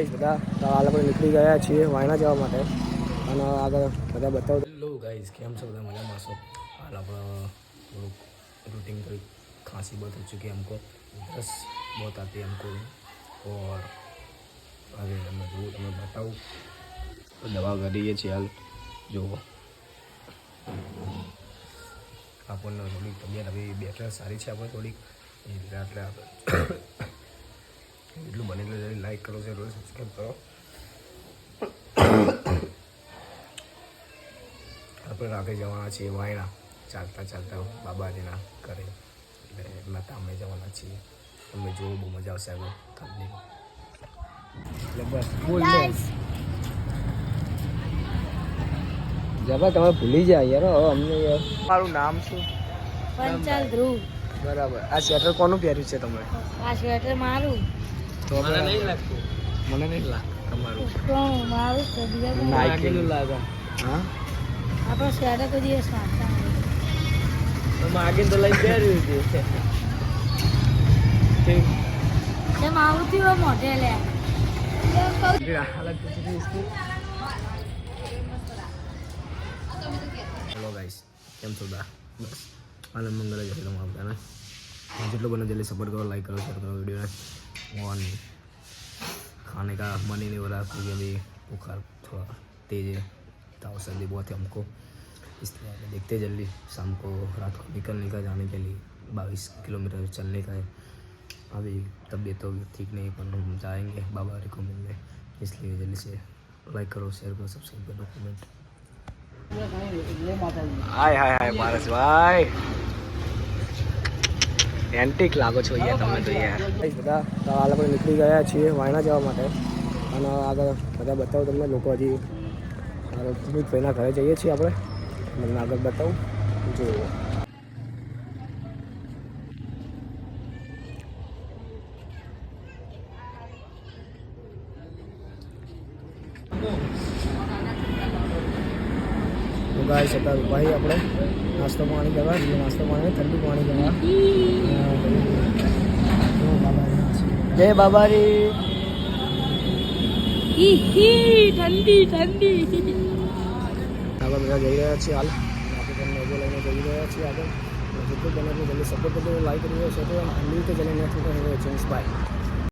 બધા તો હાલ આપણે નીકળી ગયા છીએ વાયણા જવા માટે અને આગળ બધા બતાવો. હેલો ગાઈઝ, કેમ છો બધા? મજામાં છો? हाल अपना लोग रूटीन कर खांसी बहुत हो चुकी है हमको, उधरस बहुत आती है हमको और आगे मैं जो तुम्हें बताऊँ तो दवा करिए છીએ હાલ જો આપણને થોડીક તબિયત હવે બેટર સારી છે આપણે થોડીક એટલે આપણે એટલું બને એટલે લાઈક કરો, શેર કરો, સબસ્ક્રાઈબ કરો. આપણે રાતે જવાના છીએ વાયણા ચાલતા ચાલતા બાબાજીના ઘરે, એટલે એમના કામે જવાના છીએ. તમે જોવો, બહુ મજા આવશે આગળ તમને. એટલે બસ બોલ જબા તમે ભૂલી જાય યાર હવે અમને. મારું નામ શું? પંચાલ ધ્રુવ. બરાબર. આ સ્વેટર કોનું પહેર્યું છે તમે? આ સ્વેટર મારું. તો મને નહીં લાગતું. મને નહીં લાગતું તમારું. કોણ મારું છે? બીજા નાઈકીનું લાગે. હા, આપણો સ્વેટર તો દિવસ વાંચતા માગે તો લઈ પહેર્યું છે. તેમ આવતી હોય મોઢે લે. હેલો ગાઈસ, કેમ છો બા? બસ આનંદ મંગલ જ હશે તમારા બધાને. જેટલો બને જલ્દી સपोर्ट करो, लाइक करो, शेयर करो वीडियो में. और खाने का मन ही नहीं हो रहा क्योंकि अभी बुखार थोड़ा तेज है, ताव सर्दी बहुत है हमको, इसलिए देखते जल्दी शाम को रात को निकलने का, जाने के लिए 22 किलोमीटर चलने का है. अभी तबीयत तो ठीक नहीं पर हम जाएंगे बाबा को मिलने, इसलिए जल्दी से लाइक करो, शेयर करो, सब्सक्राइब करो, कमेंट. हाय हाय हाय પારસભાઈ, એન્ટિક લાગો છો યાર તમે તો યાર. બધા તો હાલ આપણે નીકળી ગયા છીએ વાયણા જવા માટે અને આગળ બધા બતાવું તમને. લોકો હજી ભાઈના ઘરે જઈએ છીએ આપણે, તમને આગળ બતાવું જુઓ. ગાઈસ અત્યારે ભાઈ આપણે નાસ્તો પાણી કરવા, નાસ્તો પાણી ઠંડુ પાણી કરવા. જય બાબારી. ઠંડી ઠંડી. આગળ બધા જઈ રહ્યા છીએ હાલ. આપણે તમને મોજો લઈને જઈ રહ્યા છીએ આગળ. જેટલું બને એટલું જલ્દી સપોર્ટ કરજો, લાઈક કરી શેર કરો. ઠંડી તો જલ્દી નેક્સ્ટ વીડિયો ચેન્જ બાય.